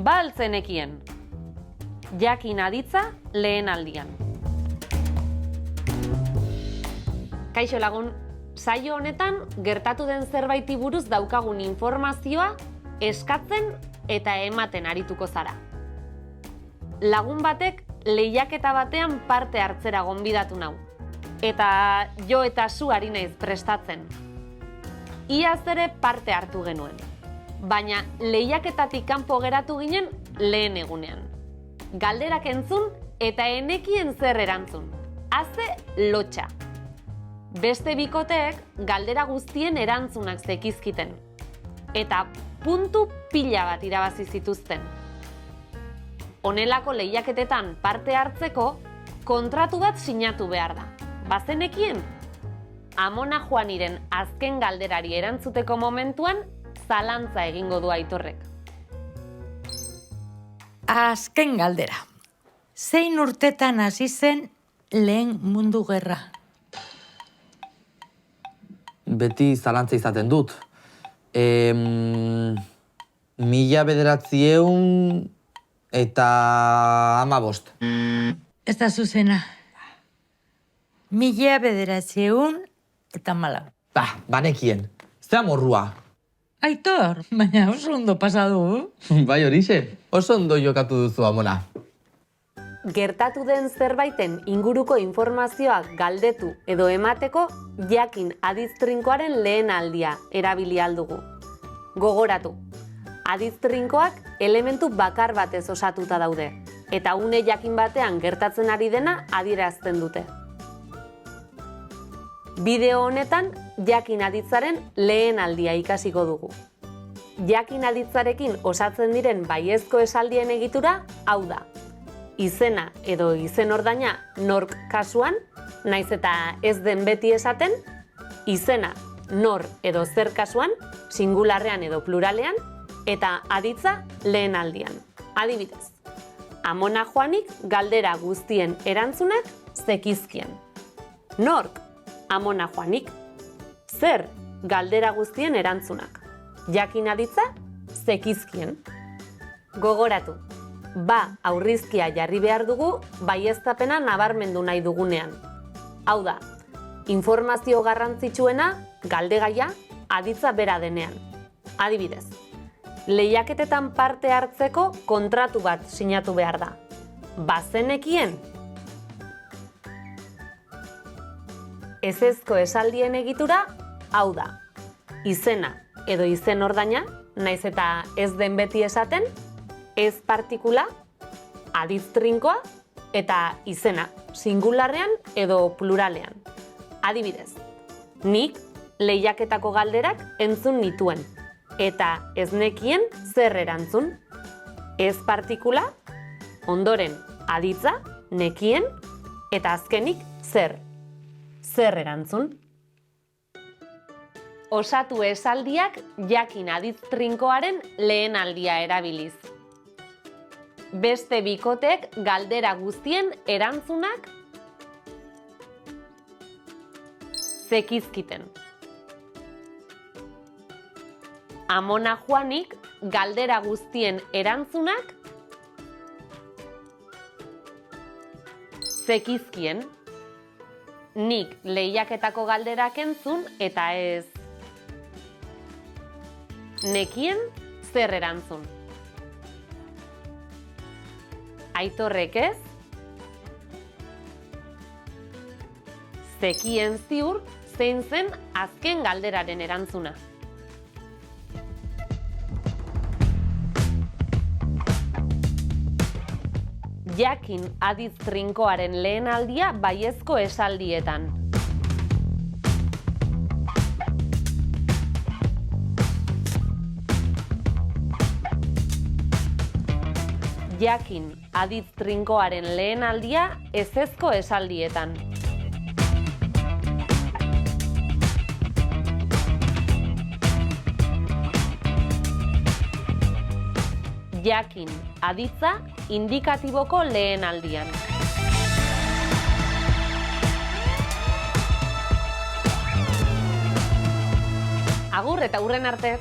Baltzenekien. Jakin aditza lehen aldian. Kaixo lagun, saio honetan gertatu den zerbaiti buruz daukagun informazioa eskatzen eta ematen arituko zara. Lagun batek lehiaketa batean parte hartzera gonbidatu nau. Eta jo eta zu ari naiz prestatzen. Iaz ere parte hartu genuen. Baina lehiaketatik kanpo geratu ginen lehen egunean. Galderak entzun eta enekien zer erantzun. Haze lotxa. Beste bikoteek galdera guztien erantzunak zekizkiten. Eta puntu pila bat irabazi zituzten. Honelako lehiaketetan parte hartzeko kontratu bat sinatu behar da. Bazenekien? Amona Juaniren azken galderari erantzuteko momentuan zalantza egingo du Aitorrek. Azken galdera. Zein urtetan hasi zen lehen mundu gerra? Beti zalantza izaten dut. 1900 eta 15. Ez da zuzena. 1900 eta 14. Banekien. Zea morrua. Aitor, baina oso ondo pasadu. Bai horixe, oso ondo jokatu duzu, Amona. Gertatu den zerbaiten inguruko informazioak galdetu edo emateko jakin aditz trinkoaren lehen aldia erabili aldugu. Gogoratu, aditz trinkoak elementu bakar batez osatuta daude, eta une jakin batean gertatzen ari dena adierazten dute. Bideo honetan jakin aditzaren lehen aldia ikasiko dugu. Jakin aditzarekin osatzen diren baiezko esaldien egitura hau da. Izena edo izen ordaina nork kasuan, naiz eta ez den beti esaten, izena nor edo zer kasuan, singularrean edo pluralean, eta aditza lehen aldian. Adibidez, Amona Juanik galdera guztien erantzunak zekizkien. Nork? Amona Juanik. Zer? Galdera guztien erantzunak. Jakin aditza zekizkien. Gogoratu. Aurrizkia jarri behar dugu baieztapena nabarmendu nahi dugunean. Hau da, informazio garrantzitsuena galdegaia aditza bera denean. Adibidez, lehiaketetan parte hartzeko kontratu bat sinatu behar da. Bazenekien? Ezezko esaldien egitura hau da. Izena edo izen ordaina, naiz eta ez den beti esaten, ez partikula, aditz trinkoa eta izena, singularrean edo pluralean. Adibidez, nik lehiaketako galderak entzun nituen, eta ez nekien zer erantzun. Ez partikula, ondoren aditza, nekien, eta azkenik zer. Zer erantzun? Osatu esaldiak jakin aditz trinkoaren lehen aldia erabiliz. Beste bikotek galdera guztien erantzunak zekizkiten. Amona Juanik galdera guztien erantzunak zekizkien. Nik lehiaketako galderak entzun eta ez nekien zer erantzun. Aitorrek ez? Zekien ziur zein zen azken galderaren erantzuna. Jakin aditz trinkoaren lehen aldia baiezko esaldietan. Jakin aditz trinkoaren lehen aldia ezezko esaldietan. Jakin aditza indikatiboko lehen aldian. Agur eta hurren arte!